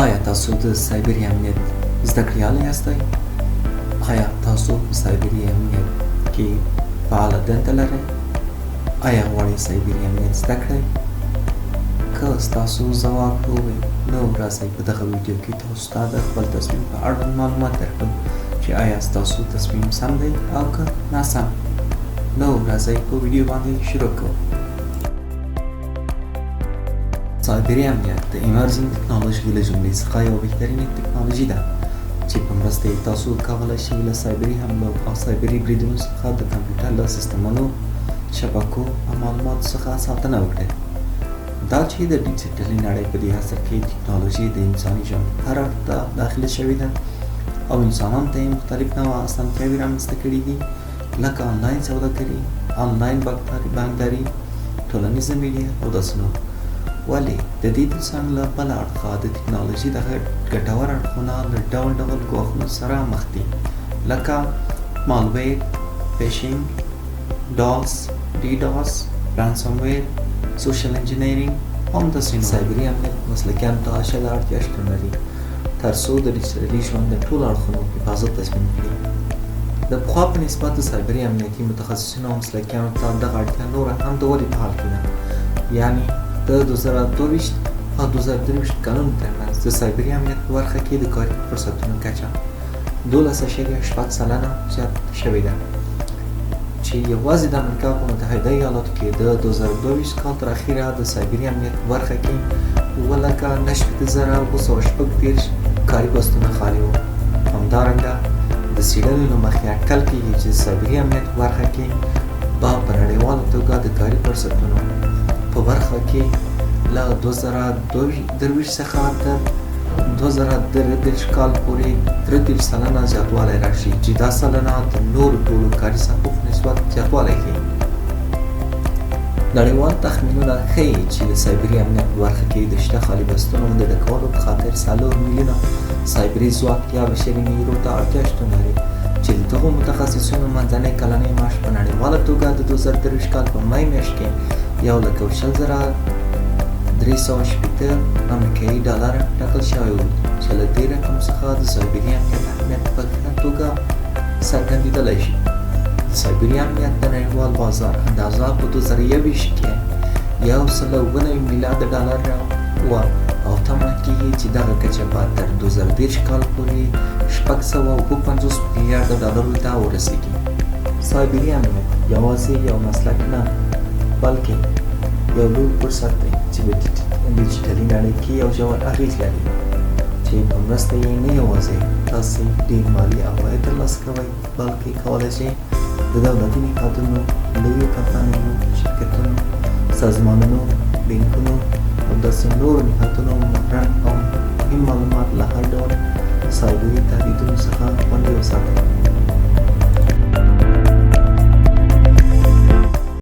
آیا تاسو د سایبري امنیت زده کړیالی یاستئ؟ آیا تاسو په سایبري امنیت کې فعاله دنده لرئ؟ آیا غواړئ سایبري امنیت زده کړئ؟ که ستاسو ځواب هو وي نو راځئ په دغه ویډیو کې تاسو ته د خپل تصمیم په اړوند معلومات درکړم چې آیا ستاسو تصمیم سم دی او که ناسم. نو راځئ په ویډیو باندې شروع کوو. سایبري امنیت د ایمرجنګ ټکنالوژي له جملې څخه یوه بهترینه ټکنالوژي ده چې په مرسته یې تاسو کولی شئ له سایبري حملو او سایبري بریدونو څخه د کمپیوټر له سیسټمونو، شبکو او معلوماتو څخه ساتنه وکړئ. دا چې د ډیجیټلي نړۍ په دې عصر کې ټکنالوژي د انساني ژوند هر اړخ ته داخله شوې ده او انسانانو ته یې مختلف نوع اسانتیاوې رامنځته کړي دي، لکه آنلاین سوداګري، آنلاین بانکداري، ټولنیزه میډیا او داسې نور. ولې د دې ترڅنګ له بله اړخه د ټکنالوژي دغه ګټور اړخونه له ډول ډول ګواښونو سره مخ دي، لکه مالویر، فیشنګ، ډاس، ډیډاس، رانسمویر، سوشل انجینیرینګ او همداسې نور. سایبري امنیت مسلکیانو ته اشده اړتیا شتون لري تر څو د ډیجیټلي ژوند د ټولو اړخونو حفاظت تضمین کړي. د پخوا په نسبت د سایبري امنیتي متخصصینو او مسلکیانو ته دغه اړتیا نوره هم د ودې په حال کې ده. یعنې د 2022 او 2023 کلونو ترمنځ د سایبري امنیت په برخه کې د کاري فرصتونو کچه 12.6% زیات شوې ده، چې یوازې د امریکا په متحده ایالاتو کې د 2022 کال تر اخیره د سایبري امنیت په برخه کې 7,946 کاري پوسټونه خالي وو. همدارنګه د څېړنې له مخې اټکل کېږي چې د سایبري امنیت په برخه کې به په نړیواله توګه د کاري فرصتونو په برخه کې له 2023 څخه تر 2033 کال پورې 33% زیاتوالی راشي، چې دا سلنه د نورو ټولو کاري ساحو په نسبت زیاتوالی ښیي. نړیوال تخمینونه ښیي چې د سایبري امنیت په برخه کې د شته خالي بستونو د ډکولو په خاطر 4 میلیونه سایبري ځواک یا بشري نیرو ته اړتیا شتون لري، چې د دغو متخصصینو منځنی کلنی معاش په نړیواله توګه د 2023 کال په مای میاشت کې 1,60,380 امریکایي ډالر ټاکل شوی و، چې له دې رقم څخه د سایبري امنیت اهمیت په ښه توګه څرګندېدلی شي. د سایبري امنیت د نړیوال بازار اندازه په 2021 کې 1.9 میلیارد ډالر وه او تمه کېږي چې دغه کچه به تر 2030 کال پورې 650 میلیارد ډالرو ته ورسیږي. سایبري امنیت یوازې یو مسلک نه بلکې یو لوی فرصت دی چې په ډیجیټلي نړۍ کې یو ژور اغېز لري، چې په مرسته یې نه یوازې تاسې ډېر مالي عواید ترلاسه کوئ بلکې کولی شئ د دولتي نهادونو، لویو کمپنیو، شرکتونو، سازمانونو، بانکونو او داسې نورو نهادونو محرم او مهم معلومات له هر ډول سایبري تهدیدونو څخه خوندي وساتئ.